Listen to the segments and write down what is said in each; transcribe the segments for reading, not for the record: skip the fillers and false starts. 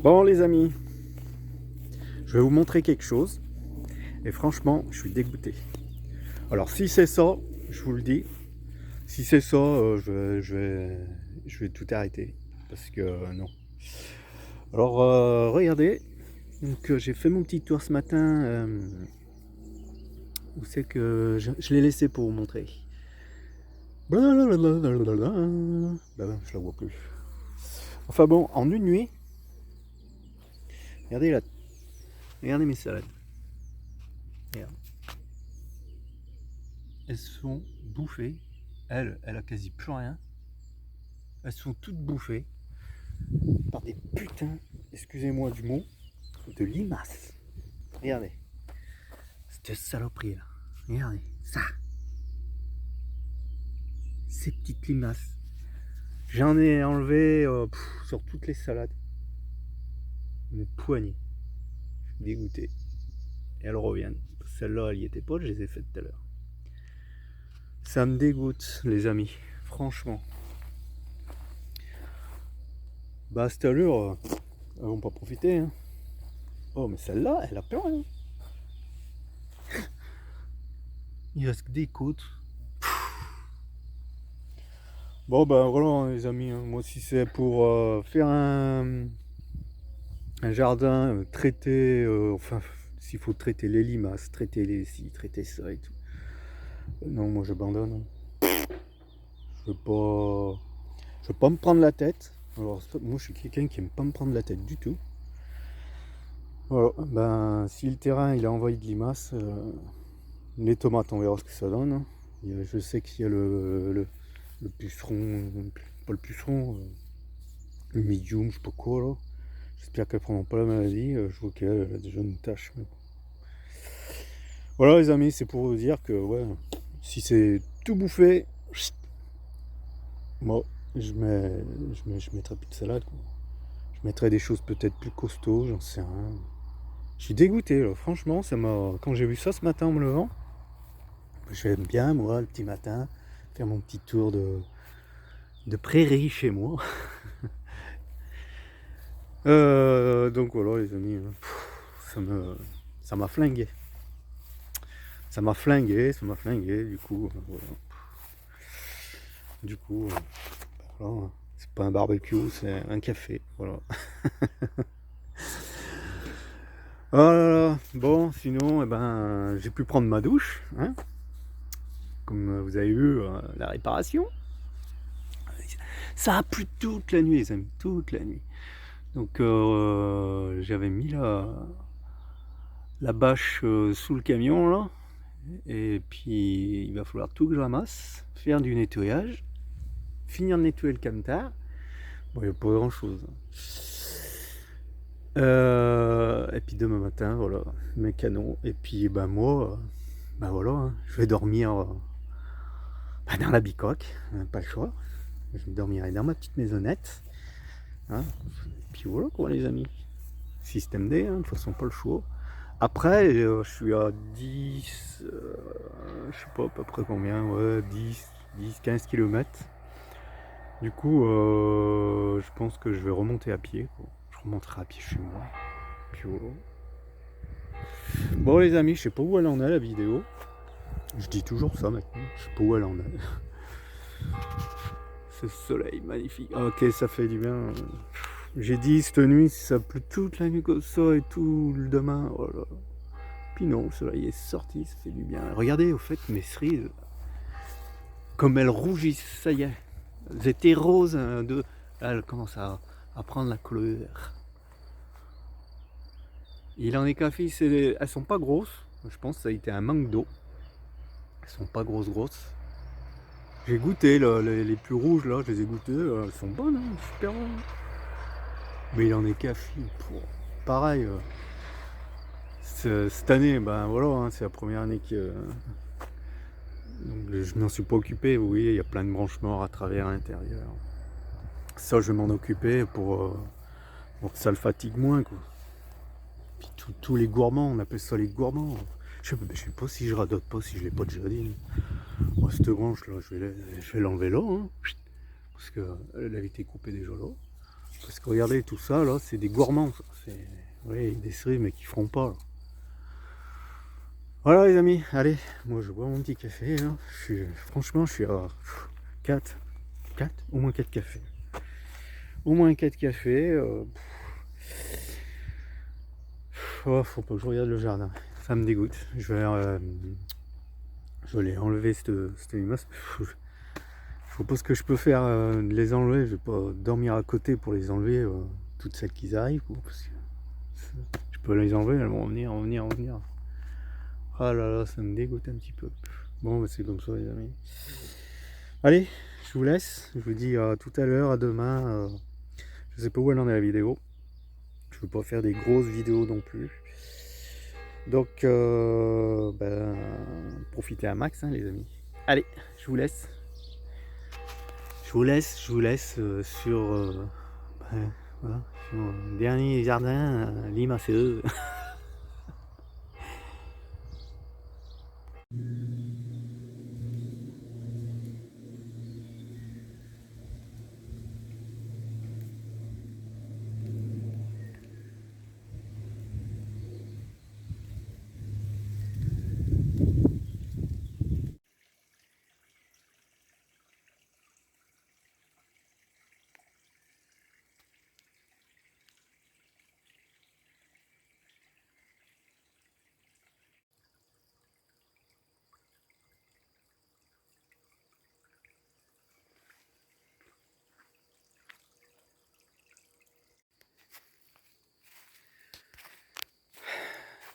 Bon les amis, je vais vous montrer quelque chose et franchement je suis dégoûté. Alors si c'est ça, je vous le dis, si c'est ça, je vais tout arrêter parce que non. Alors regardez, donc j'ai fait mon petit tour ce matin, où c'est que je l'ai laissé pour vous montrer. Blablabla. Je la vois plus. Enfin bon, en une nuit, regardez là, regardez mes salades. Regarde. Elles sont bouffées. Elle a quasi plus rien. Elles sont toutes bouffées par des putains, excusez-moi du mot, de limaces. Regardez. Cette saloperie là. Regardez. Ça. Ces petites limaces. J'en ai enlevé sur toutes les salades. Une poignée. Je suis dégoûté. Et elles reviennent. Celle-là, elle y était pas, je les ai faites tout à l'heure. Ça me dégoûte, les amis. Franchement. Bah, à cette allure, elles vont pas profiter. Hein. Oh, mais celle-là, elle a plus rien. Il reste que des côtes. Bon, ben voilà, les amis. Hein. Moi, si c'est pour faire un jardin, traiter, enfin, s'il faut traiter les limaces, traiter les ci, traiter ça et tout. Non, moi j'abandonne. Je veux pas me prendre la tête. Alors, moi, je suis quelqu'un qui aime pas me prendre la tête du tout. Voilà, ben, si le terrain il a envahi de limaces, les tomates, on verra ce que ça donne. Hein. Je sais qu'il y a le puceron, pas le puceron, le medium, je sais pas quoi là. J'espère qu'elles prendront pas la maladie. Je vois qu'elle a déjà une tache. Mais... Voilà les amis, c'est pour vous dire que ouais, si c'est tout bouffé, moi je mettrai plus de salade. Quoi. Je mettrai des choses peut-être plus costauds, j'en sais rien. Je suis dégoûté là, franchement, ça m'a. Quand j'ai vu ça ce matin en me levant, j'aime bien moi le petit matin faire mon petit tour de prairie chez moi. Donc voilà les amis, ça m'a flingué. Ça m'a flingué, du coup, voilà. Du coup, voilà. C'est pas un barbecue, c'est un café, voilà. Oh là là, bon, sinon, eh ben, j'ai pu prendre ma douche, hein, comme vous avez eu la réparation. Ça a plu toute la nuit, les amis, toute la nuit. Donc, j'avais mis la bâche sous le camion, là. Et puis, il va falloir tout que je ramasse, faire du nettoyage, finir de nettoyer le camtar. Bon, il n'y a pas grand chose. Et puis demain matin, voilà, mes canons. Et puis, ben moi, ben voilà, hein, je vais dormir dans la bicoque, hein, pas le choix. Je dormirai dans ma petite maisonnette. Hein. Et puis voilà, quoi, les amis. Système D, hein, de toute façon, pas le choix. Après, je suis à 10, je sais pas à peu près combien, ouais, 10-15 km. Du coup, je pense que je vais remonter à pied. Quoi. Je remonterai à pied chez moi. Puis voilà. Bon les amis, je sais pas où elle en est la vidéo. Je dis toujours ça maintenant. Je sais pas où elle en est. Ce soleil magnifique. Ok, ça fait du bien. J'ai dit cette nuit, si ça pleut toute la nuit comme ça et tout le demain. Oh là. Puis non, le soleil est sorti, ça fait du bien. Regardez au fait mes cerises. Comme elles rougissent, ça y est. Elles étaient roses, elles commencent à prendre la couleur. Il en est qu'à fille, elles sont pas grosses. Je pense que ça a été un manque d'eau. Elles sont pas grosses. J'ai goûté là, les plus rouges là, je les ai goûtées. Elles sont bonnes, hein, super bonnes. Mais il en est qu'à fille. Pareil. Cette année, ben voilà, hein, c'est la première année que je m'en suis pas occupé. Vous voyez, il y a plein de branches morts à travers l'intérieur. Ça, je vais m'en occuper pour que ça le fatigue moins, quoi. Puis tous les gourmands, on appelle ça les gourmands. Je sais pas si je radote pas, si je l'ai pas déjà dit. Bon, cette branche là, je vais l'enlever là, hein, parce qu'elle avait été coupée déjà là. Parce que regardez, tout ça, là, c'est des gourmands. C'est ouais, des cerises, mais qui feront pas. Là. Voilà, les amis. Allez, moi, je bois mon petit café. Là. Franchement, je suis à 4, au moins 4 cafés. Au moins 4 cafés. Oh, faut pas que je regarde le jardin. Ça me dégoûte. Je vais enlever cette limace. Je vois pas ce que je peux faire de les enlever. Je vais pas dormir à côté pour les enlever. Toutes celles qui arrivent. Parce que je peux les enlever, elles vont venir. Ah là là, ça me dégoûte un petit peu. Bon, bah, c'est comme ça, les amis. Allez, je vous laisse. Je vous dis à tout à l'heure, à demain. Je sais pas où elle en est la vidéo. Je veux pas faire des grosses vidéos non plus. Donc, ben, profitez à max, hein, les amis. Allez, je vous laisse. Je vous laisse ben, voilà, sur le dernier jardin, limaceux.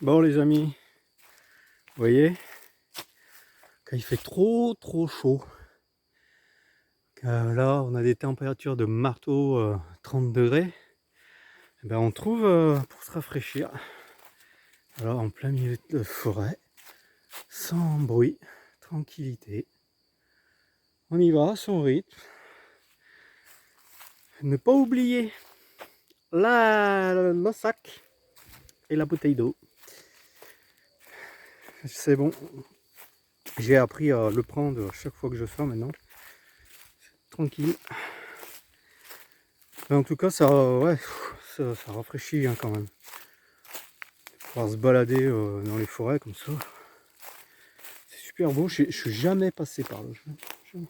Bon, les amis, vous voyez, quand il fait trop chaud, là on a des températures de marteau 30 degrés, eh ben, on trouve pour se rafraîchir, alors en plein milieu de forêt, sans bruit, tranquillité, on y va à son rythme. Ne pas oublier le sac et la bouteille d'eau. C'est bon, j'ai appris à le prendre chaque fois que je sors maintenant. Tranquille. Mais en tout cas, ça, ouais, ça rafraîchit hein, quand même. Pouvoir se balader dans les forêts comme ça. C'est super beau. Je suis jamais passé par là. Jamais.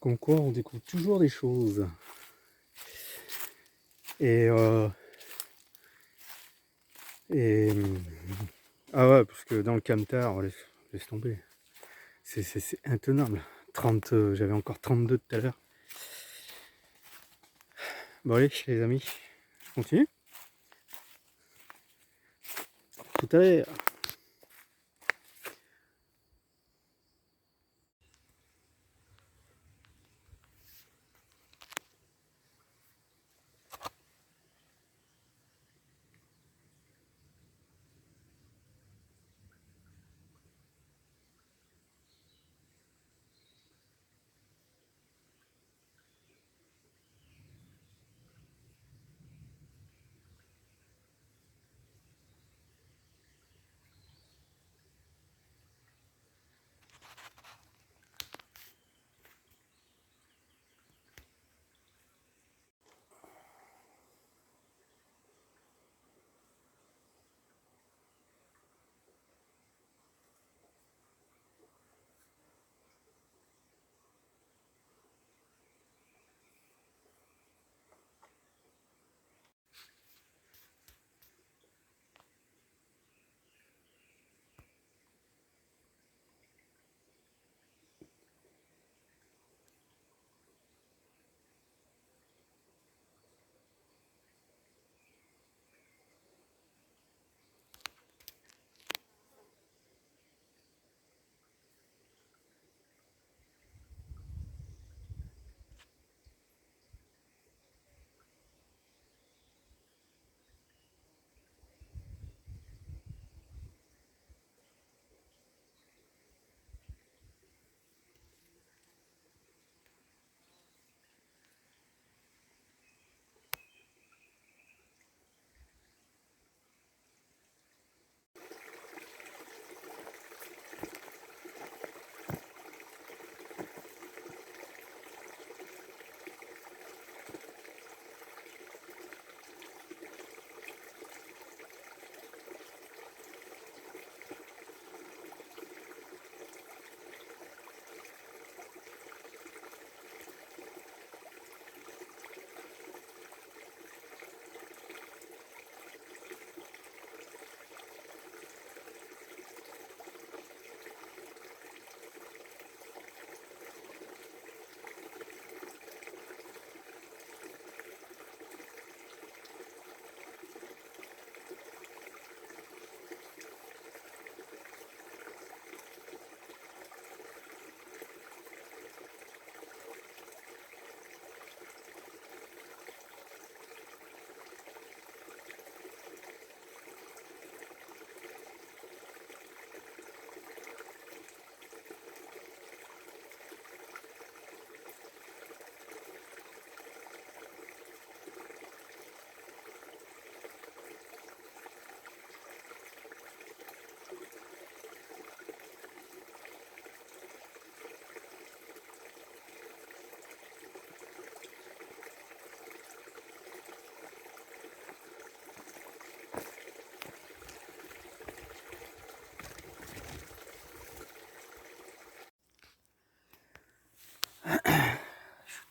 Comme quoi, on découvre toujours des choses. Et ah ouais, parce que dans le camtar, laisse tomber. C'est intenable. 30, j'avais encore 32 tout à l'heure. Bon allez les amis, je continue. Tout à l'heure.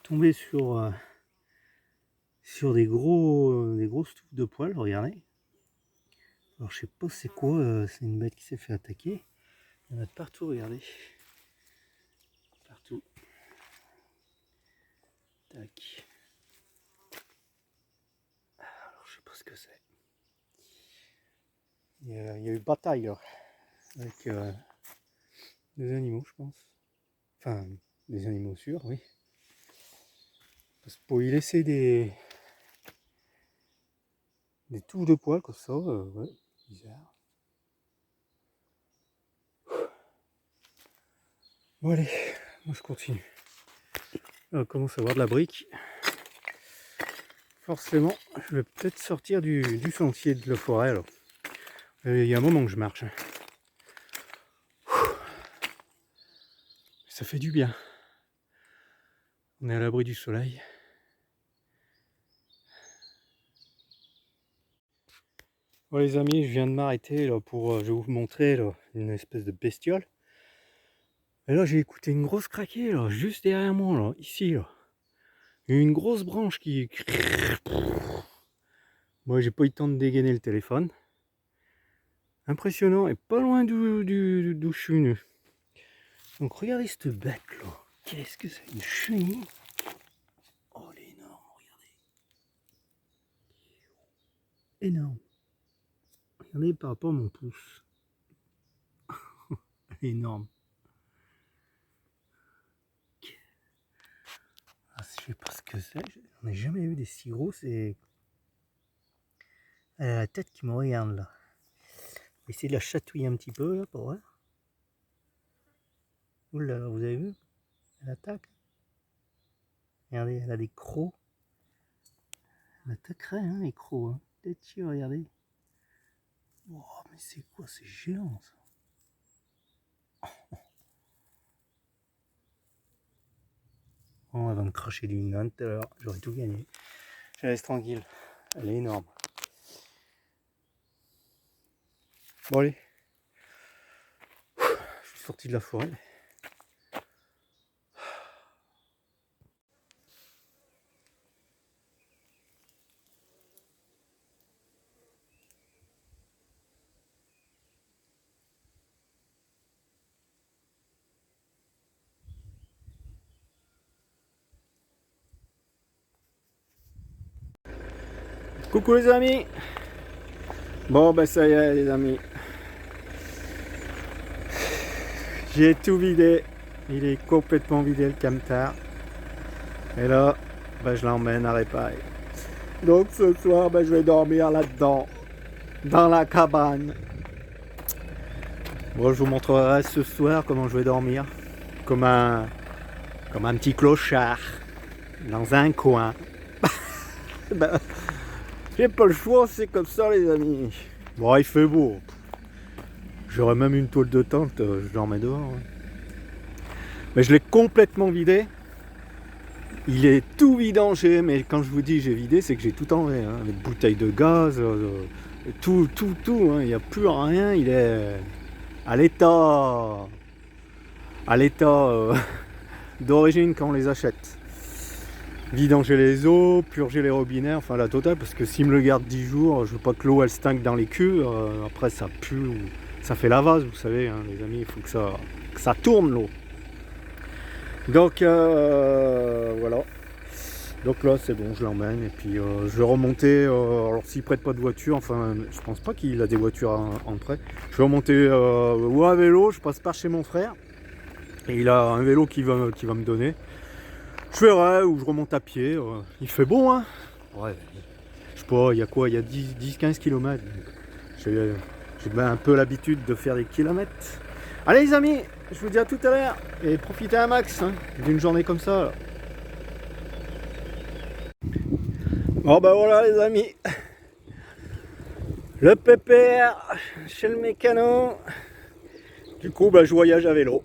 tombé sur des grosses touffes de poils, regardez. Alors je sais pas c'est quoi, c'est une bête qui s'est fait attaquer. Il y en a de partout, regardez. Partout. Tac. Alors je sais pas ce que c'est. Il y a eu bataille là, avec des animaux, je pense. Enfin, des animaux sûrs, oui. Parce que pour y laisser des touches de poils comme ça, ouais, bizarre. Bon allez, moi je continue. On commence à avoir de la brique. Forcément, je vais peut-être sortir du sentier de la forêt alors. Il y a un moment que je marche. Ça fait du bien. On est à l'abri du soleil. Bon les amis, je viens de m'arrêter là pour, je vais vous montrer là, une espèce de bestiole. Et là j'ai écouté une grosse craquer là, juste derrière moi là, ici là. Il y a une grosse branche qui... Moi j'ai pas eu le temps de dégainer le téléphone. Impressionnant et pas loin d'où je suis venu. Donc regardez cette bête là. Qu'est-ce que c'est? Une chenille? Oh elle est énorme, regardez. Énorme. Regardez par rapport à mon pouce. Elle est énorme. Ah, je sais pas ce que c'est. J'en ai jamais vu des si gros. C'est... Elle a la tête qui me regarde là. On va essayer de la chatouiller un petit peu là pour voir. Oula, vous avez vu? Elle attaque. Regardez, elle a des crocs. Elle attaquerait hein, les crocs. Hein. Têtu, regardez. Oh, mais c'est quoi? C'est géant ça. Oh, elle va me cracher du nez tout à l'heure. J'aurais tout gagné. Je la laisse tranquille. Elle est énorme. Bon allez. Je suis sorti de la forêt. Coucou les amis. Bon ben ça y est les amis. J'ai tout vidé. Il est complètement vidé le camtar. Et là, ben, je l'emmène à réparer. Donc ce soir, ben, je vais dormir là-dedans. Dans la cabane. Bon, je vous montrerai ce soir comment je vais dormir. Comme un petit clochard. Dans un coin. Ben, j'ai pas le choix, c'est comme ça les amis. Bon, il fait beau. J'aurais même une toile de tente, je dormais dehors. Mais je l'ai complètement vidé. Il est tout vidangé, mais quand je vous dis j'ai vidé, c'est que j'ai tout enlevé. Hein. Les bouteilles de gaz, tout. Hein. Il n'y a plus rien, il est à l'état d'origine quand on les achète. Vidanger les eaux, purger les robinets, enfin la totale, parce que s'il me le garde 10 jours, je veux pas que l'eau elle stinque dans les culs, après ça pue, ça fait la vase, vous savez, hein, les amis, il faut que ça tourne l'eau. Donc voilà. Donc là c'est bon, je l'emmène et puis je vais remonter, alors s'il prête pas de voiture, enfin je pense pas qu'il a des voitures en prêt, je vais remonter ou à vélo, je passe par chez mon frère, et il a un vélo qui va me donner. Je verrai ou je remonte à pied, il fait bon hein. Ouais, je sais pas, il y a quoi, il y a 10-15 km. J'ai un peu l'habitude de faire des kilomètres. Allez les amis, je vous dis à tout à l'heure et profitez un max hein, d'une journée comme ça. Là. Bon ben voilà les amis, le pépère chez le mécano. Du coup ben, je voyage à vélo.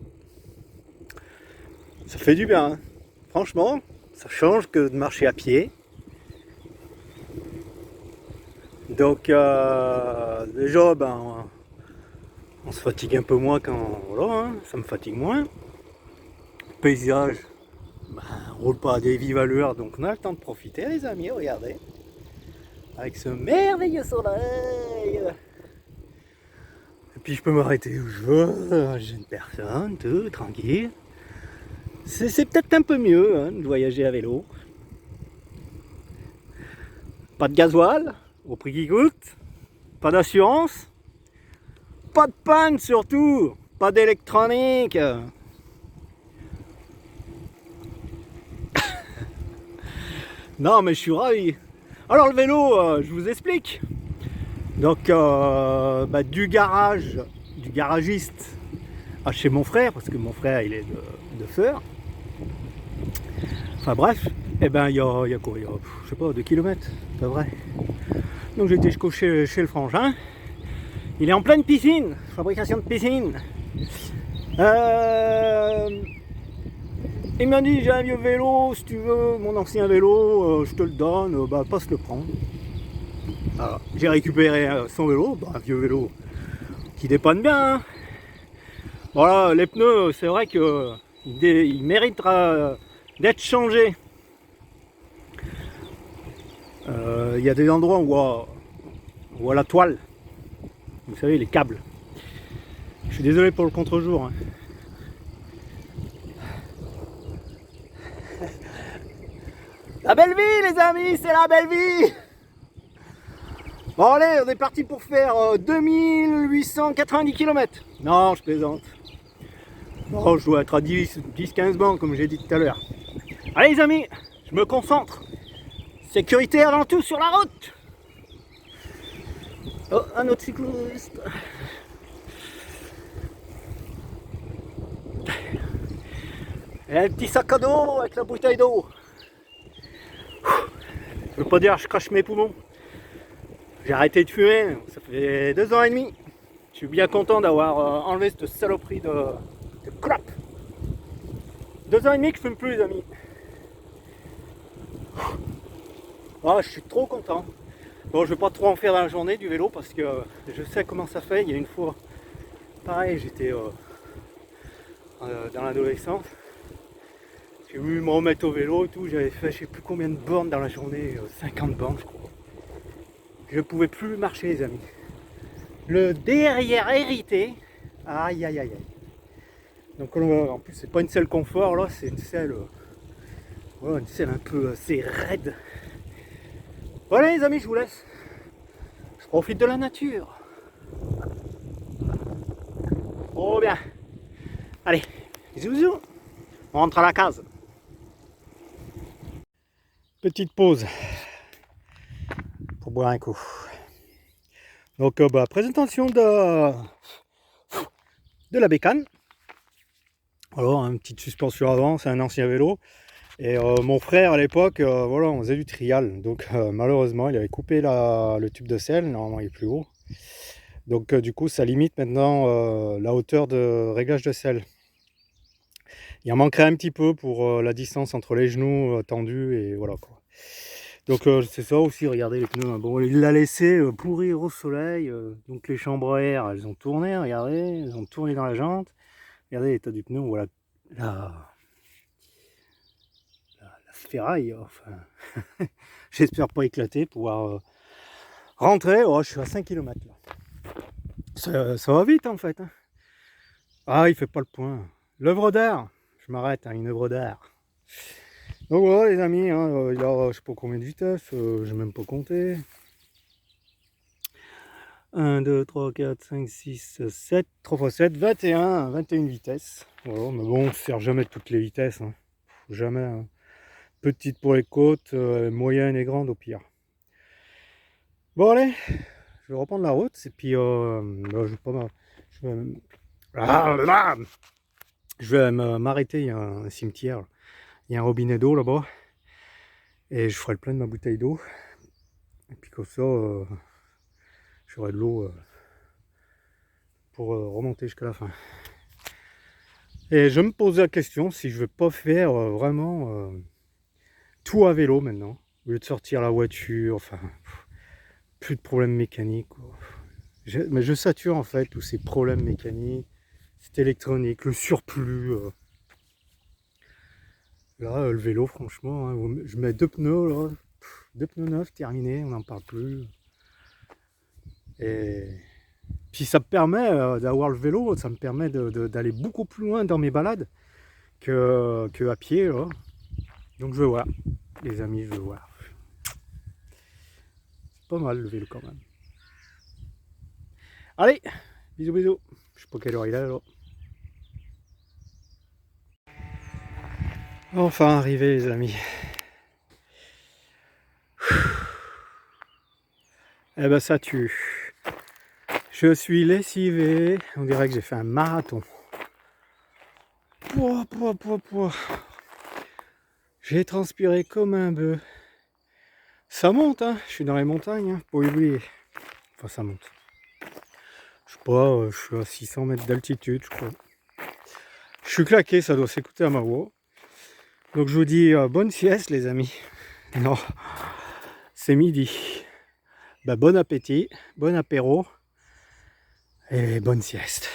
Ça fait du bien, hein. Franchement, ça change que de marcher à pied. Donc déjà ben on se fatigue un peu moins quand voilà, hein, ça me fatigue moins. Le paysage, on roule pas à des vives allures, donc on a le temps de profiter les amis, regardez. Avec ce merveilleux soleil. Et puis je peux m'arrêter où je veux, j'ai une personne, tout, tranquille. C'est peut-être un peu mieux hein, de voyager à vélo. Pas de gasoil, au prix qui coûte. Pas d'assurance. Pas de panne surtout. Pas d'électronique. Non mais je suis ravi. Alors le vélo, je vous explique. Donc du garagiste à chez mon frère, parce que mon frère il est de Feur. Enfin bref, et ben il y a quoi, il y a, je sais pas, 2 km, c'est vrai. Donc j'ai été chez le frangin. Il est en pleine piscine, fabrication de piscine. Il m'a dit j'ai un vieux vélo, si tu veux, mon ancien vélo, je te le donne, passe le prendre. Alors, j'ai récupéré son vélo, un vieux vélo qui dépanne bien. Hein. Voilà, les pneus, c'est vrai que il méritera d'être changé. Il y a des endroits où à la toile, vous savez, les câbles. Je suis désolé pour le contre-jour. Hein. La belle vie les amis, c'est la belle vie. Bon allez, on est parti pour faire 2890 km. Non, je plaisante. Bon, je dois être à 10-15 bancs comme j'ai dit tout à l'heure. Allez les amis, je me concentre. Sécurité avant tout sur la route. Oh, un autre cycliste. Et un petit sac à dos avec la bouteille d'eau. Je veux pas dire je crache mes poumons. J'ai arrêté de fumer, ça fait 2 ans et demi. Je suis bien content d'avoir enlevé cette saloperie de crap. 2 ans et demi que je fume plus les amis. Ah, je suis trop content. Bon, je vais pas trop en faire dans la journée du vélo parce que je sais comment ça fait. Il y a une fois, pareil, j'étais dans l'adolescence. J'ai voulu me remettre au vélo et tout. J'avais fait je sais plus combien de bornes dans la journée, 50 bornes je crois. Je pouvais plus marcher les amis. Le derrière hérité. Aïe aïe aïe aïe. Donc en plus c'est pas une selle confort là, c'est une selle. Voilà, une selle un peu assez raide. Voilà les amis, je vous laisse. Je profite de la nature. Oh bien. Allez, bisous bisous. On rentre à la case. Petite pause pour boire un coup. Donc présentation de la bécane. Alors une petite suspension avant, c'est un ancien vélo. Et mon frère à l'époque, voilà, on faisait du trial. Donc malheureusement il avait coupé le tube de selle, normalement il est plus haut. Donc du coup ça limite maintenant la hauteur de réglage de selle. Il en manquerait un petit peu pour la distance entre les genoux tendus et voilà quoi. Donc c'est ça aussi, regardez les pneus. Bon, il l'a laissé pourrir au soleil. Donc les chambres à air, elles ont tourné, regardez, elles ont tourné dans la jante. Regardez l'état du pneu, voilà la ferraille. Enfin, j'espère pas éclater, pouvoir rentrer. Oh, je suis à 5 km là. Ça va vite en fait. Hein. Ah, il fait pas le point. L'œuvre d'art. Je m'arrête, hein, une œuvre d'art. Donc voilà les amis, hein, il a je sais pas combien de vitesses, j'ai même pas compté. 1, 2, 3, 4, 5, 6, 7, 3 x 7, 21 vitesses. Voilà, mais bon, on ne sert jamais de toutes les vitesses. Hein. Jamais. Hein. Petite pour les côtes, moyenne et grande au pire. Bon allez, je vais reprendre la route et puis je vais pas je vais m'arrêter, il y a un cimetière. Il y a un robinet d'eau là-bas. Et je ferai le plein de ma bouteille d'eau. Et puis comme ça, j'aurai de l'eau pour remonter jusqu'à la fin. Et je me pose la question si je ne vais pas faire vraiment tout à vélo maintenant. Au lieu de sortir la voiture, enfin, plus de problèmes mécaniques. Mais je sature en fait tous ces problèmes mécaniques, c'est électronique, le surplus. Là, le vélo, franchement, hein, je mets 2 pneus, là. 2 pneus neufs, terminés, on n'en parle plus. Et puis ça me permet d'avoir le vélo, ça me permet d'aller beaucoup plus loin dans mes balades que à pied, là. Donc je vais voir, les amis, je vais voir. C'est pas mal le vélo quand même. Allez, bisous bisous. Je sais pas quelle heure il est là. Enfin arrivé les amis. Eh ben ça tue. Je suis lessivé. On dirait que j'ai fait un marathon. Pouah. J'ai transpiré comme un bœuf. Ça monte, hein. Je suis dans les montagnes, hein. Faut oublier. Enfin, ça monte. Je sais pas, je suis à 600 mètres d'altitude, je crois. Je suis claqué, ça doit s'écouter à ma voix. Donc je vous dis bonne sieste, les amis. Non, c'est midi. Bah, bon appétit, bon apéro et bonne sieste.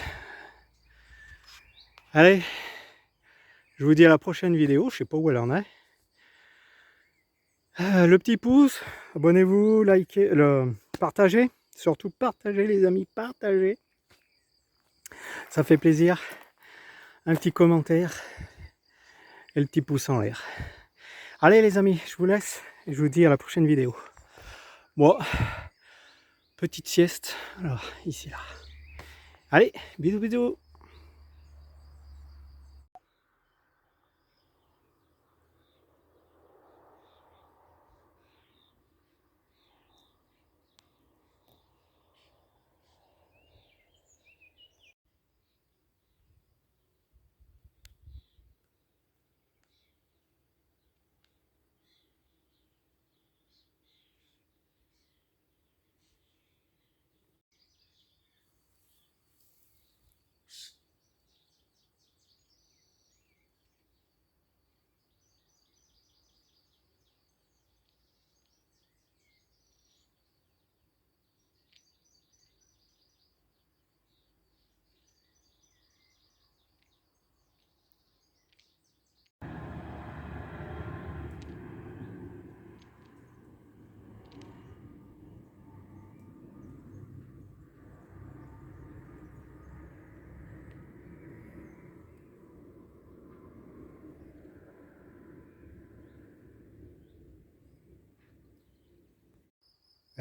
Allez, je vous dis à la prochaine vidéo, je sais pas où elle en est. Le petit pouce, abonnez-vous, likez, partagez, surtout partagez les amis, partagez. Ça fait plaisir. Un petit commentaire et le petit pouce en l'air. Allez les amis, je vous laisse et je vous dis à la prochaine vidéo. Moi, petite sieste, alors ici là. Allez, bisous bisous.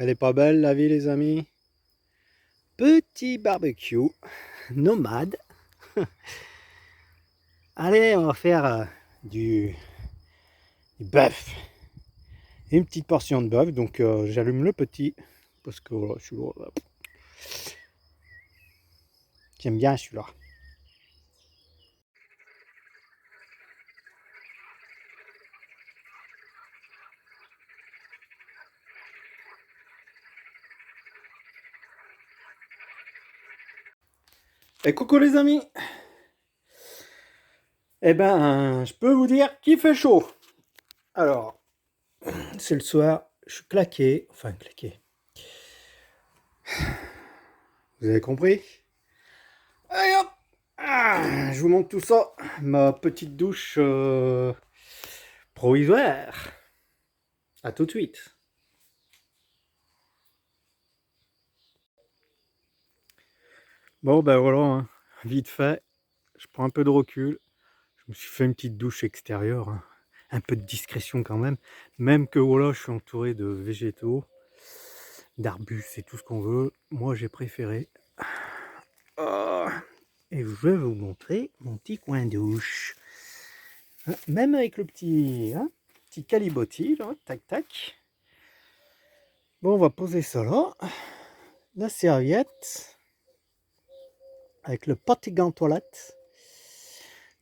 Elle est pas belle la vie les amis. Petit barbecue nomade. Allez, on va faire du bœuf. Une petite portion de bœuf, donc j'allume le petit parce que voilà, j'aime bien celui-là. Et coucou les amis. Eh ben, je peux vous dire qu'il fait chaud. Alors, c'est le soir, je suis claqué, enfin claqué. Vous avez compris? Allez hop, je vous montre tout ça. Ma petite douche provisoire. À tout de suite. Bon ben voilà, hein. Vite fait, je prends un peu de recul. Je me suis fait une petite douche extérieure, hein. Un peu de discrétion quand même. Même que voilà, je suis entouré de végétaux, d'arbustes et tout ce qu'on veut. Moi j'ai préféré. Et je vais vous montrer mon petit coin douche. Même avec le petit calibotis, là, tac tac. Bon, on va poser ça là. La serviette. Avec le petit gant toilette.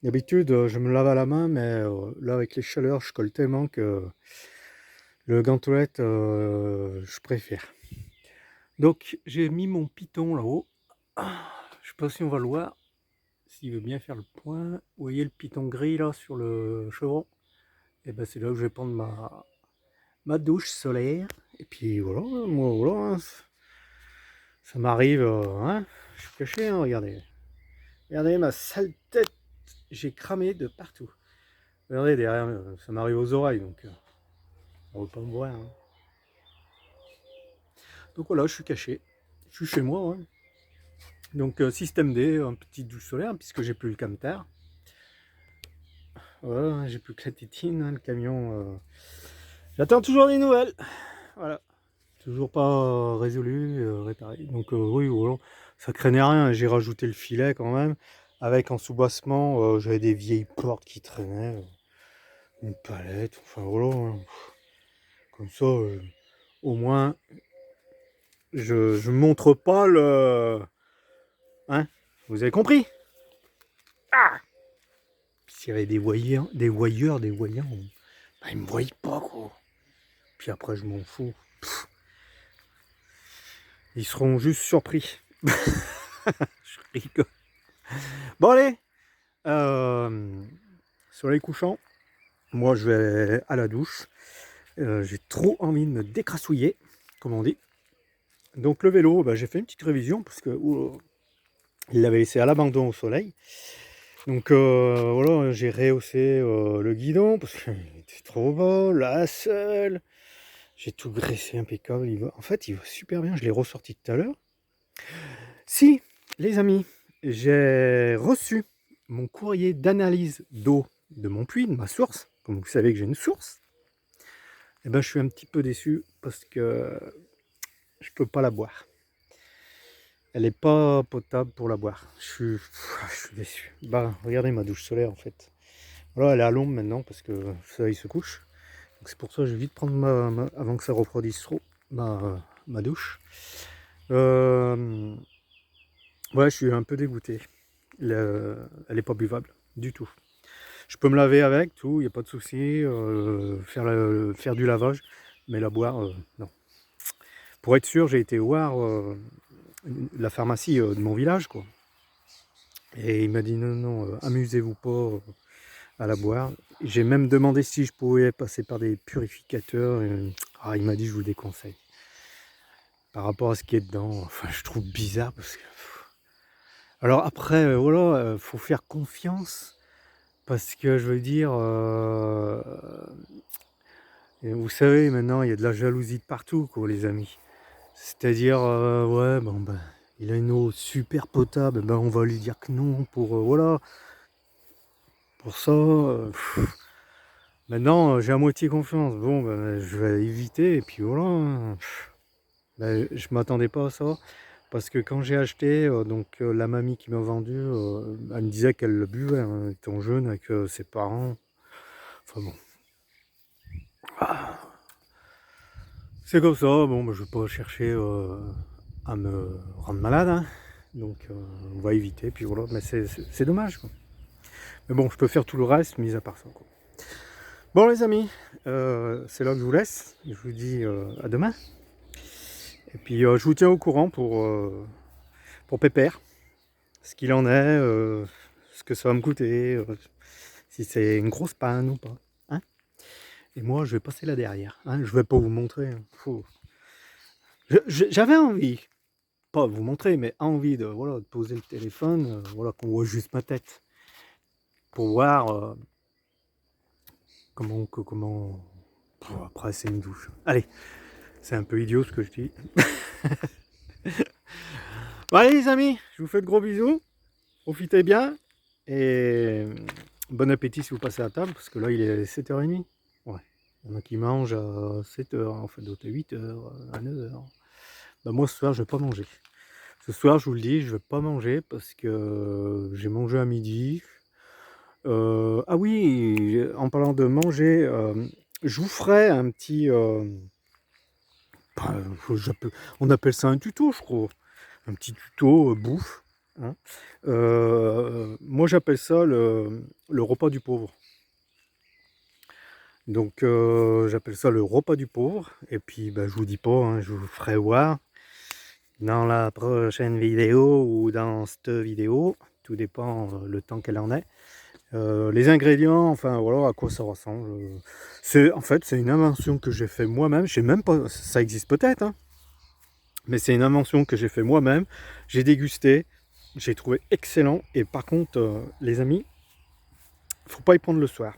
D'habitude, je me lave à la main, mais là, avec les chaleurs, je colle tellement que le gant toilette, je préfère. Donc, j'ai mis mon piton là-haut. Je sais pas si on va le voir. S'il veut bien faire le point. Vous voyez le piton gris là sur le chevron? Et ben c'est là où je vais prendre ma douche solaire. Et puis voilà, moi voilà. Hein, ça m'arrive, hein, je suis caché, hein, regardez. Regardez ma sale tête. J'ai cramé de partout. Regardez derrière, ça m'arrive aux oreilles, donc on ne veut pas me voir. Hein. Donc voilà, je suis caché. Je suis chez moi. Hein. Donc système D, un petit douche solaire, puisque j'ai plus le camtar. Voilà, j'ai plus que la tétine, hein, le camion. J'attends toujours des nouvelles. Voilà. Toujours pas résolu, réparé. Donc oui, voilà. Ça craignait rien. J'ai rajouté le filet quand même. Avec en sous-bassement, j'avais des vieilles portes qui traînaient. Une palette, enfin voilà. Hein. Comme ça, au moins, je montre pas le... Hein? Vous avez compris? Ah! S'il y avait des voyants, bah, ils me voyaient pas, quoi. Puis après, je m'en fous. Pff. Ils seront juste surpris. Je rigole. Bon, allez! Soleil couchant. Moi, je vais à la douche. J'ai trop envie de me décrassouiller, comme on dit. Donc, le vélo, bah, j'ai fait une petite révision parce que il l'avait laissé à l'abandon au soleil. Donc voilà, j'ai rehaussé le guidon parce qu'il était trop beau, la selle. J'ai tout graissé impeccable. En fait, il va super bien. Je l'ai ressorti tout à l'heure. Si, les amis, j'ai reçu mon courrier d'analyse d'eau de mon puits, de ma source. Comme vous savez que j'ai une source. Et ben, je suis un petit peu déçu parce que je peux pas la boire. Elle n'est pas potable pour la boire. Je suis déçu. Bah, regardez ma douche solaire en fait. Voilà, elle est à l'ombre maintenant parce que le soleil se couche. Donc c'est pour ça que je vais vite prendre avant que ça refroidisse trop ma douche. Ouais, je suis un peu dégoûté. Elle n'est pas buvable du tout. Je peux me laver avec, tout, il n'y a pas de souci. Faire du lavage, mais la boire, non. Pour être sûr, j'ai été voir la pharmacie de mon village, quoi. Et il m'a dit non, amusez-vous pas à la boire. J'ai même demandé si je pouvais passer par des purificateurs. Il m'a dit je vous déconseille. Par rapport à ce qui est dedans, enfin je trouve bizarre parce que... Alors après, voilà, faut faire confiance parce que je veux dire, vous savez maintenant il y a de la jalousie de partout, quoi, les amis. C'est-à-dire, ouais, bon ben, il a une eau super potable, ben on va lui dire que non pour voilà. Pour ça, maintenant j'ai à moitié confiance. Bon, ben, je vais éviter et puis voilà. Hein. Ben, je m'attendais pas à ça. Parce que quand j'ai acheté, la mamie qui m'a vendu, elle me disait qu'elle le buvait, hein, étant jeune avec ses parents. Enfin bon. Ah. C'est comme ça, bon, ben, je vais pas chercher à me rendre malade. Hein. Donc on va éviter, puis voilà. Mais c'est dommage, quoi. Mais bon, je peux faire tout le reste, mis à part ça, quoi. Bon les amis, c'est là que je vous laisse. Je vous dis à demain. Et puis je vous tiens au courant pour Pépère. Ce qu'il en est, ce que ça va me coûter, si c'est une grosse panne ou pas. Hein, et moi, je vais passer là derrière. Hein, je vais pas vous montrer. Hein, j'avais envie, pas vous montrer, mais envie de, voilà, de poser le téléphone, voilà, qu'on voit juste ma tête. Pour voir comment... après, c'est une douche. Allez, c'est un peu idiot ce que je dis. Bon, allez les amis, je vous fais de gros bisous. Profitez bien. Et bon appétit si vous passez à table, parce que là il est 7h30. Ouais. Il y en a qui mangent à 7h, en fait d'autres à 8h, à 9h. Bah, moi ce soir je vais pas manger. Ce soir je vous le dis, je vais pas manger parce que j'ai mangé à midi. Ah oui, en parlant de manger, je vous ferai un petit... on appelle ça un tuto je crois. Un petit tuto bouffe. Hein. Moi j'appelle ça le repas du pauvre. Donc j'appelle ça le repas du pauvre. Et puis bah, je vous dis pas, hein, je vous ferai voir dans la prochaine vidéo ou dans cette vidéo. Tout dépend le temps qu'elle en est. Les ingrédients, enfin voilà à quoi ça ressemble. En fait c'est une invention que j'ai fait moi-même. Je sais même pas, ça existe peut-être. Hein. Mais c'est une invention que j'ai fait moi-même. J'ai dégusté. J'ai trouvé excellent. Et par contre, les amis, faut pas y prendre le soir.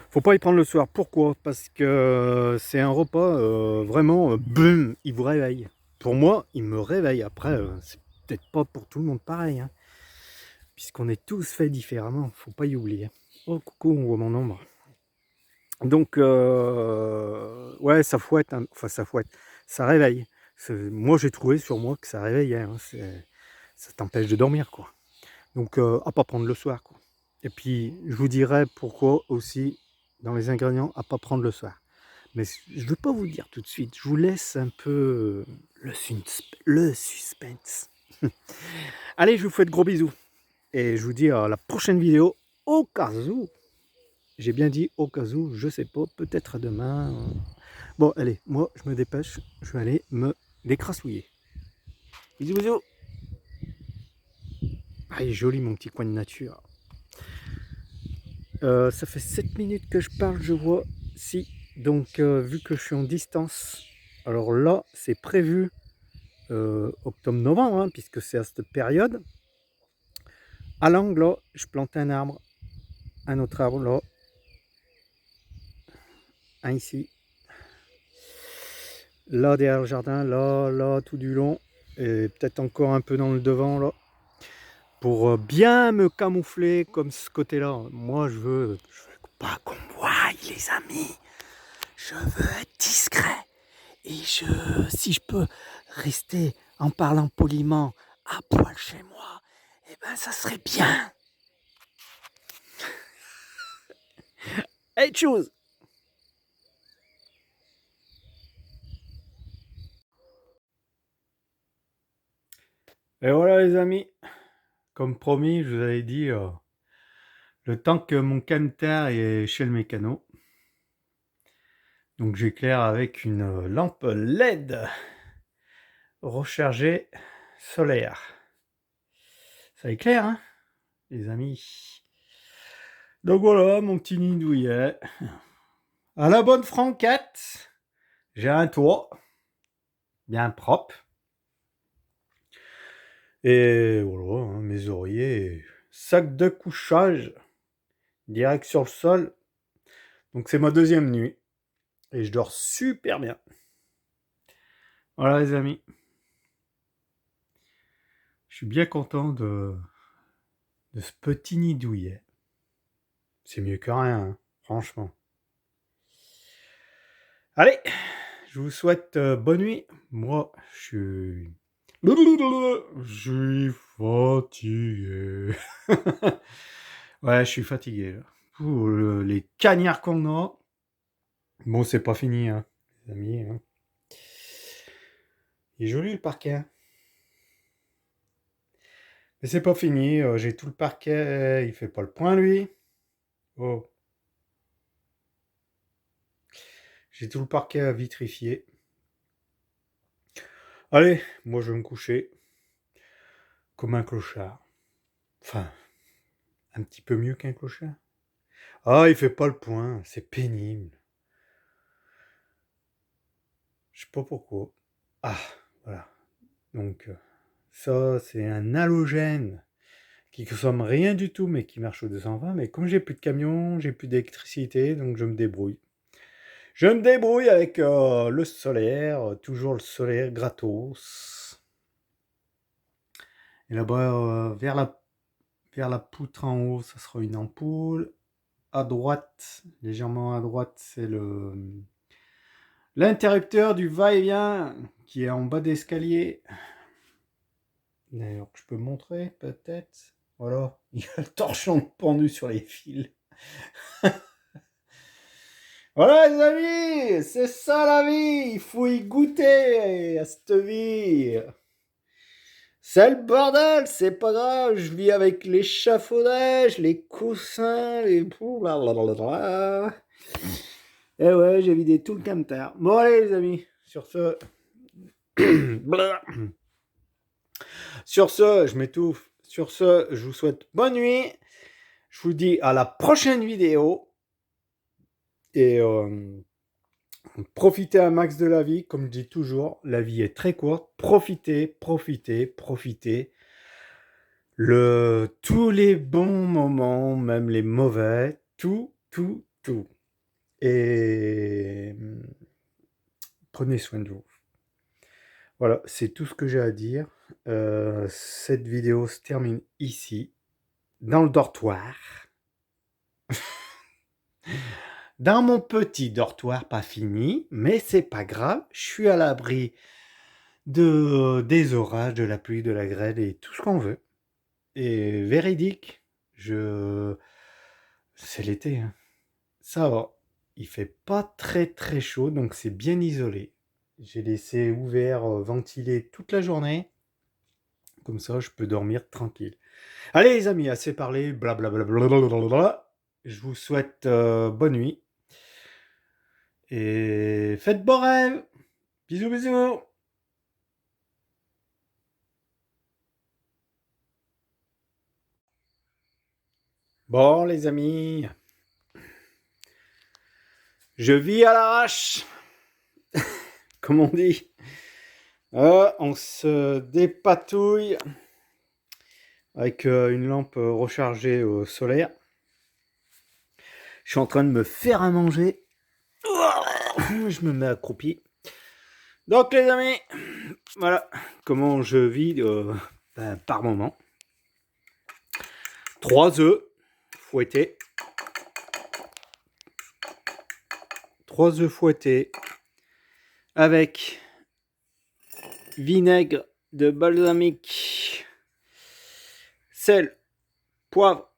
Faut pas y prendre le soir. Pourquoi? Parce que c'est un repas vraiment, boum, il vous réveille. Pour moi, il me réveille. Après, c'est peut-être pas pour tout le monde pareil, hein, puisqu'on est tous faits différemment. Faut pas y oublier. Oh coucou, on voit mon ombre. Donc, ouais, ça fouette, hein. Enfin ça fouette, ça réveille. Moi, j'ai trouvé sur moi que ça réveillait, hein. Ça t'empêche de dormir, quoi. Donc, à pas prendre le soir, quoi. Et puis, je vous dirai pourquoi aussi, dans les ingrédients, à pas prendre le soir. Mais je ne veux pas vous le dire tout de suite. Je vous laisse un peu le suspense. Allez, je vous fais de gros bisous. Et je vous dis à la prochaine vidéo, au cas où. J'ai bien dit au cas où, je sais pas, peut-être à demain. Bon, allez, moi, je me dépêche. Je vais aller me décrassouiller. Bisous, bisous. Ah, il est joli, mon petit coin de nature. Ça fait 7 minutes que je parle, je vois. Si, donc vu que je suis en distance, alors là, c'est prévu octobre-novembre, hein, puisque c'est à cette période. À l'angle, là, je plante un arbre, un autre arbre, là, un ici, là derrière le jardin, là, tout du long, et peut-être encore un peu dans le devant, là, pour bien me camoufler comme ce côté-là. Moi, je veux pas qu'on me voie, les amis. Je veux être discret. Et si je peux rester en parlant poliment à poil chez moi, eh ben ça serait bien. Hey, chose. Et voilà les amis, comme promis, je vous avais dit, le temps que mon camtar est chez le mécano, donc j'éclaire avec une lampe LED rechargée solaire. Ça éclaire, hein, les amis. Donc voilà, mon petit nid douillet. À la bonne franquette, j'ai un toit bien propre. Et voilà, hein, mes oreillers, sac de couchage, direct sur le sol. Donc c'est ma deuxième nuit. Et je dors super bien. Voilà les amis. Je suis bien content de ce petit nid douillet. C'est mieux que rien, hein, franchement. Allez, je vous souhaite bonne nuit. Moi, je suis fatigué. Ouais, je suis fatigué là. Les cagnards qu'on a. Bon, c'est pas fini, hein, les amis. Hein. Il est joli le parquet. Mais c'est pas fini. J'ai tout le parquet. Il fait pas le point, lui. Oh. J'ai tout le parquet à vitrifier. Allez, moi je vais me coucher. Comme un clochard. Enfin, un petit peu mieux qu'un clochard. Ah, il fait pas le point. C'est pénible. Je sais pas pourquoi. Ah, voilà. Donc, ça, c'est un halogène qui consomme rien du tout, mais qui marche au 220. Mais comme j'ai plus de camion, j'ai plus d'électricité, donc je me débrouille. Je me débrouille avec le solaire, toujours le solaire gratos. Et là-bas, vers la poutre en haut, ça sera une ampoule. À droite, légèrement à droite, c'est l'interrupteur du va-et-vient qui est en bas d'escalier. D'ailleurs, je peux montrer peut-être. Voilà, il y a le torchon pendu sur les fils. Voilà les amis, c'est ça la vie, il faut y goûter à cette vie. C'est le bordel, c'est pas grave, je vis avec l'échafaudage, les coussins, les... Et ouais, j'ai vidé tout le camtar. Bon allez les amis, sur ce... Sur ce, je m'étouffe. Sur ce, je vous souhaite bonne nuit. Je vous dis à la prochaine vidéo. Et profitez un max de la vie. Comme je dis toujours, la vie est très courte. Profitez, profitez, profitez. Tous les bons moments, même les mauvais, tout tout. Et prenez soin de vous. Voilà, c'est tout ce que j'ai à dire. Cette vidéo se termine ici, dans le dortoir. Dans mon petit dortoir pas fini, mais c'est pas grave, je suis à l'abri des orages, de la pluie, de la grêle et tout ce qu'on veut. Et véridique, c'est l'été, hein. Ça va. Il fait pas très très chaud, donc c'est bien isolé. J'ai laissé ouvert, ventilé toute la journée. Comme ça, je peux dormir tranquille. Allez les amis, assez parlé, blablabla. Je vous souhaite bonne nuit. Et faites beaux rêves. Bisous, bisous. Bon les amis, je vis à l'arrache, comme on dit. On se dépatouille avec une lampe rechargée au solaire. Je suis en train de me faire à manger. Je me mets accroupi. Donc les amis, voilà comment je vis par moment. 3 œufs fouettés. 3 œufs fouettés avec vinaigre de balsamique, sel, poivre.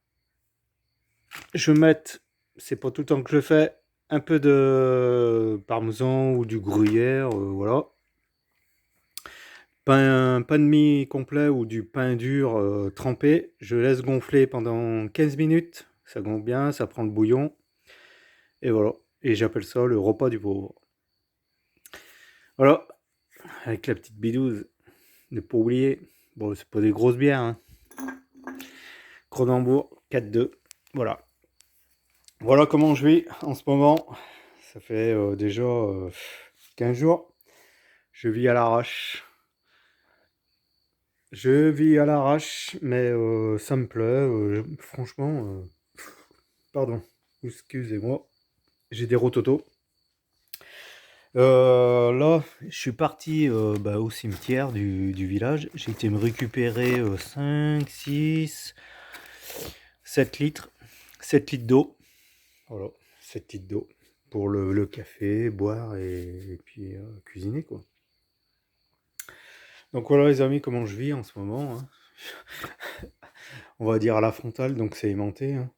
Je vais mettre, c'est pas tout le temps que je le fais, un peu de parmesan ou du gruyère, voilà. Pain de mie complet ou du pain dur trempé. Je laisse gonfler pendant 15 minutes. Ça gonfle bien, ça prend le bouillon. Et voilà. Et j'appelle ça le repas du pauvre. Voilà. Avec la petite bidouze. Ne pas oublier. Bon, c'est pas des grosses bières, hein. Cronenbourg 4-2. Voilà. Voilà comment je vis en ce moment. Ça fait déjà 15 jours. Je vis à l'arrache. Je vis à l'arrache, mais ça me plaît. Franchement, pardon, excusez-moi, j'ai des rototos. Là, je suis parti au cimetière du village. J'ai été me récupérer 5, 6, 7 litres. 7 litres d'eau. Voilà, 7 litres d'eau. Pour le café, boire et puis cuisiner, quoi. Donc voilà les amis, comment je vis en ce moment, hein. On va dire à la frontale, donc c'est aimanté, hein.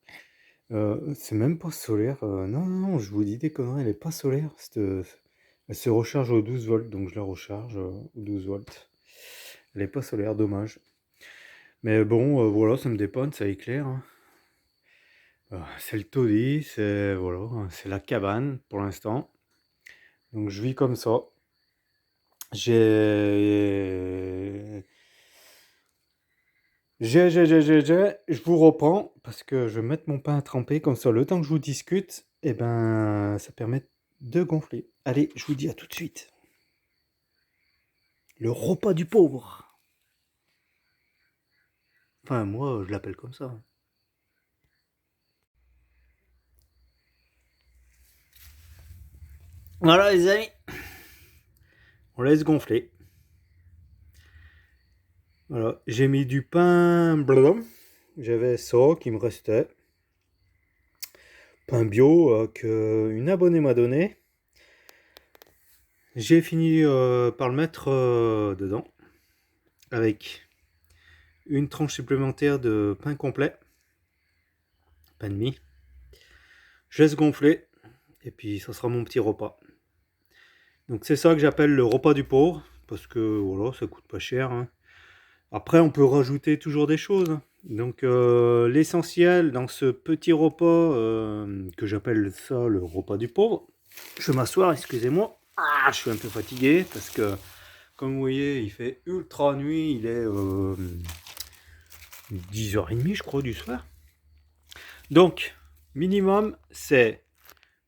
C'est même pas solaire. Non, non, non, je vous dis des conneries, elle est pas solaire. Elle se recharge aux 12 volts, donc je la recharge aux 12 volts. Elle est pas solaire, dommage. Mais bon, voilà, ça me dépanne, ça éclaire, hein. C'est le taudis, voilà, hein, c'est la cabane pour l'instant. Donc je vis comme ça. Je vous reprends parce que je vais mettre mon pain à tremper comme ça. Le temps que je vous discute, eh ben, ça permet de gonfler. Allez, je vous dis à tout de suite. Le repas du pauvre. Enfin, moi, je l'appelle comme ça. Voilà, les amis. On laisse gonfler. Voilà, j'ai mis du pain blanc. J'avais ça qui me restait. Pain bio qu'une abonnée m'a donné. J'ai fini par le mettre dedans. Avec une tranche supplémentaire de pain complet. Pain de mie. Je laisse gonfler. Et puis ça sera mon petit repas. Donc c'est ça que j'appelle le repas du pauvre. Parce que voilà, ça coûte pas cher, hein. Après, on peut rajouter toujours des choses. Donc, l'essentiel dans ce petit repas, que j'appelle ça le repas du pauvre. Je vais m'asseoir, excusez-moi. Ah, je suis un peu fatigué parce que, comme vous voyez, il fait ultra nuit. Il est 10h30, je crois, du soir. Donc, minimum, c'est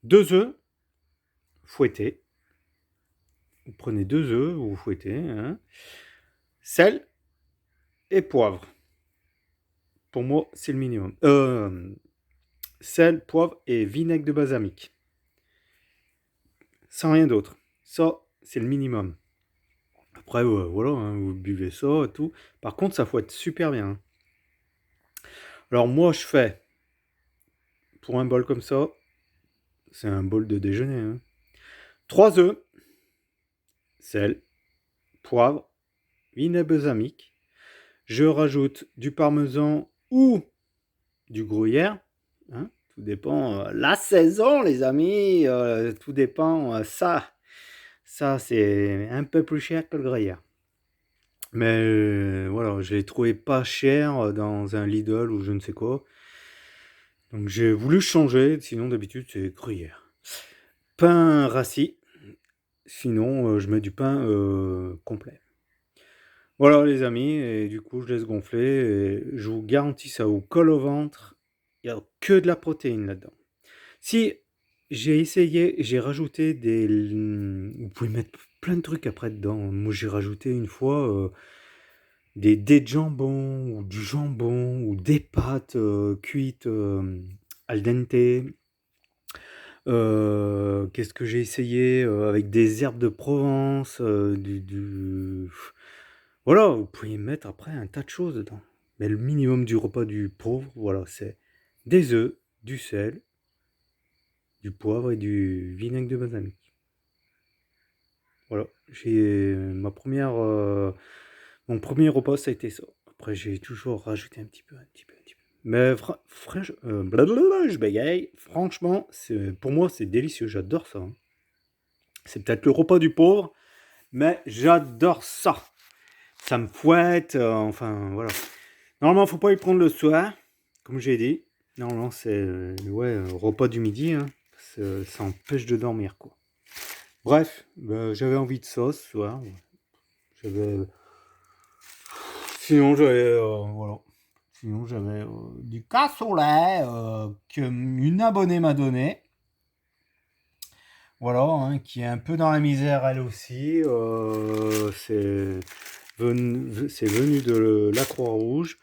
2 œufs fouettés. Vous prenez 2 œufs, vous fouettez, hein. Sel et poivre. Pour moi, c'est le minimum. sel, poivre et vinaigre de balsamique. Sans rien d'autre. Ça, c'est le minimum. Après, voilà, hein, vous buvez ça et tout. Par contre, ça fouette super bien, hein. Alors moi, je fais, pour un bol comme ça, c'est un bol de déjeuner, hein. 3 œufs, sel, poivre, vinaigre balsamique. Je rajoute du parmesan ou du gruyère, hein, tout dépend. La saison, les amis, tout dépend. Ça c'est un peu plus cher que le gruyère. Mais voilà, je l'ai trouvé pas cher dans un Lidl ou je ne sais quoi. Donc j'ai voulu changer, sinon d'habitude c'est gruyère. Pain rassis, sinon je mets du pain complet. Voilà les amis, et du coup je laisse gonfler et je vous garantis ça vous colle au ventre. Il n'y a que de la protéine là-dedans. Si j'ai essayé, j'ai rajouté des... Vous pouvez mettre plein de trucs après dedans. Moi j'ai rajouté une fois des dés de jambon ou du jambon ou des pâtes cuites al dente. Qu'est-ce que j'ai essayé avec des herbes de Provence, voilà, vous pouvez mettre après un tas de choses dedans. Mais le minimum du repas du pauvre, voilà, c'est des œufs, du sel, du poivre et du vinaigre de balsamique. Voilà, mon premier repas, ça a été ça. Après, j'ai toujours rajouté un petit peu. Mais blablabla, je bégaye. Franchement, pour moi, c'est délicieux. J'adore ça, hein. C'est peut-être le repas du pauvre, mais j'adore ça. Ça me fouette, enfin, voilà. Normalement, faut pas y prendre le soir, comme j'ai dit. Normalement, c'est ouais, repas du midi, hein. Ça empêche de dormir, quoi. Bref, j'avais envie de ça ce soir. J'avais... Sinon, voilà. Sinon, j'avais du cassoulet qu'une abonnée m'a donné. Voilà, hein, qui est un peu dans la misère elle aussi. C'est venu de la Croix-Rouge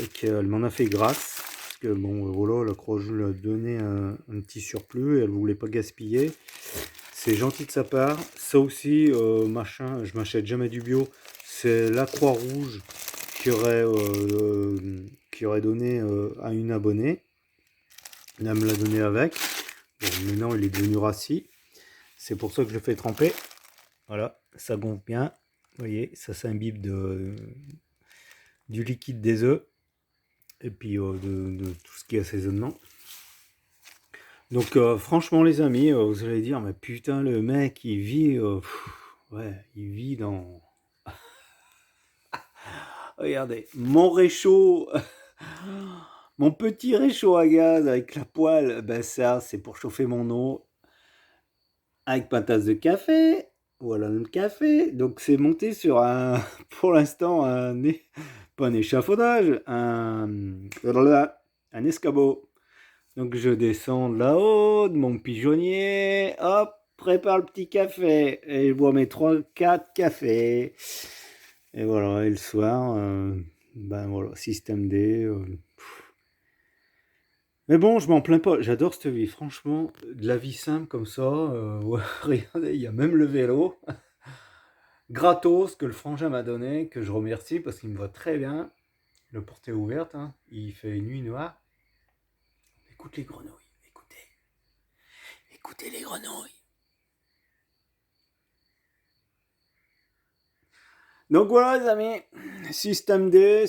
et qu'elle m'en a fait grâce. Parce que bon, voilà, la Croix-Rouge lui a donné un petit surplus et elle voulait pas gaspiller. C'est gentil de sa part. Ça aussi, machin, je m'achète jamais du bio. C'est la Croix-Rouge qui aurait donné à une abonnée. Elle me l'a donné avec. Bon, maintenant, il est devenu rassis. C'est pour ça que je le fais tremper. Voilà, ça gonfle bien. Vous voyez, ça s'imbibe du liquide des œufs. Et puis de tout ce qui est assaisonnement. Donc franchement les amis, vous allez dire, mais putain le mec il vit, ouais, il vit dans... Regardez, mon réchaud, mon petit réchaud à gaz avec la poêle, ben ça c'est pour chauffer mon eau avec ma tasse de café. Voilà le café. Donc c'est monté sur un, pour l'instant, pas un échafaudage, un escabeau. Donc je descends de là-haut, de mon pigeonnier, hop, prépare le petit café. Et je bois mes 3-4 cafés. Et voilà, et le soir, ben voilà, système D. Mais bon, je m'en plains pas, j'adore cette vie, franchement, de la vie simple comme ça. Ouais, regardez, il y a même le vélo. Gratos que le frangin m'a donné, que je remercie parce qu'il me va très bien. Le porte est ouverte, hein. Il fait nuit noire. Écoute les grenouilles, écoutez les grenouilles. Donc voilà les amis, système D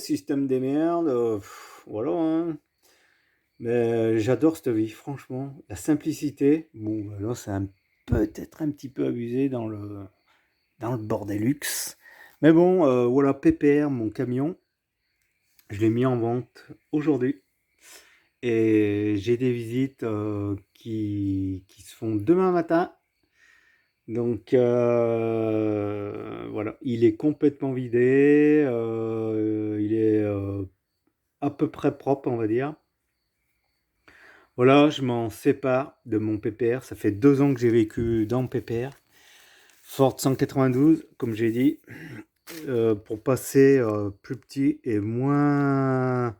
merde, voilà, hein. Mais j'adore cette vie, franchement. La simplicité, bon là c'est peut-être un petit peu abusé dans le bordelux. Mais bon, voilà, PPR, mon camion, je l'ai mis en vente aujourd'hui. Et j'ai des visites qui se font demain matin. Donc voilà, il est complètement vidé, il est à peu près propre, on va dire. Voilà, je m'en sépare de mon PPR. Ça fait 2 ans que j'ai vécu dans le PPR. Ford 192, comme j'ai dit, pour passer plus petit et moins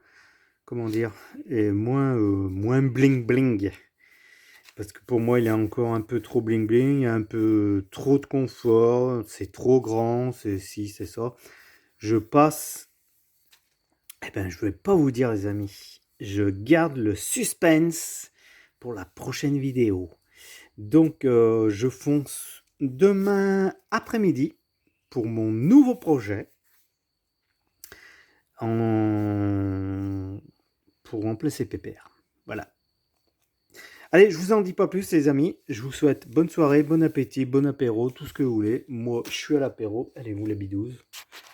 comment dire, est moins bling bling. Parce que pour moi, il est encore un peu trop bling bling, un peu trop de confort, c'est trop grand, c'est ci, c'est ça. Je passe, eh ben, je vais pas vous dire, les amis. Je garde le suspense pour la prochaine vidéo. Donc, je fonce demain après-midi pour mon nouveau projet pour remplacer PPR. Voilà. Allez, je vous en dis pas plus, les amis. Je vous souhaite bonne soirée, bon appétit, bon apéro, tout ce que vous voulez. Moi, je suis à l'apéro. Allez, vous la bidouze.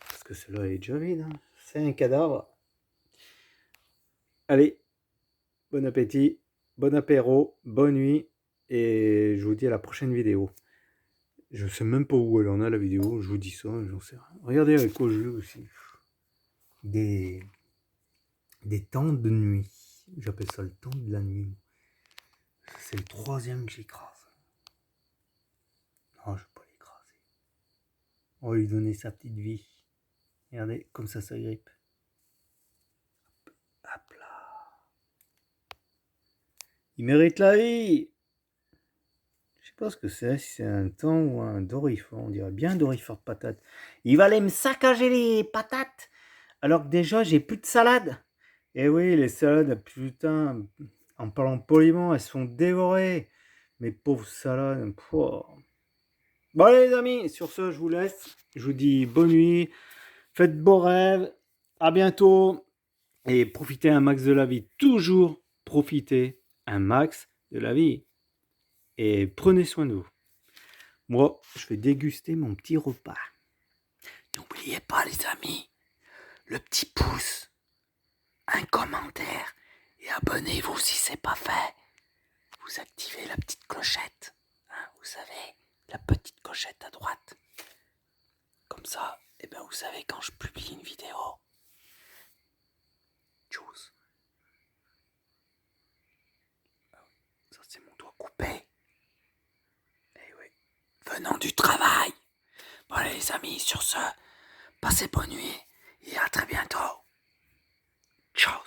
Parce que celle-là est déjà vide. Hein. C'est un cadavre. Allez, bon appétit, bon apéro, bonne nuit. Et je vous dis à la prochaine vidéo. Je sais même pas où elle en a, la vidéo. Je vous dis ça, j'en sais rien. Regardez avec quoi je joue aussi. Des temps de nuit. J'appelle ça le temps de la nuit. C'est le 3e que j'écrase. Non, je vais pas l'écraser. On va lui donner sa petite vie. Regardez, comme ça grippe. Hop là. Il mérite la vie. Je sais pas ce que c'est, si c'est un thon ou un dorifort. On dirait bien un dorifort de patates. Il va aller me saccager les patates. Alors que déjà, j'ai plus de salade. Et oui, les salades, putain, en parlant poliment, elles se font dévorer. Mes pauvres salades. Pouah. Bon allez les amis, sur ce, je vous laisse. Je vous dis bonne nuit. Faites de beaux rêves. À bientôt. Et profitez un max de la vie. Toujours profitez un max de la vie. Et prenez soin de vous. Moi, je vais déguster mon petit repas. N'oubliez pas les amis, le petit pouce, un commentaire et abonnez-vous si c'est pas fait. Vous activez la petite clochette, hein, vous savez, la petite clochette à droite. Comme ça, eh ben vous savez quand je publie une vidéo. Tchuss. Ça c'est mon doigt coupé. Eh oui, venant du travail. Bon allez les amis, sur ce, passez bonne nuit et à très bientôt. Ciao.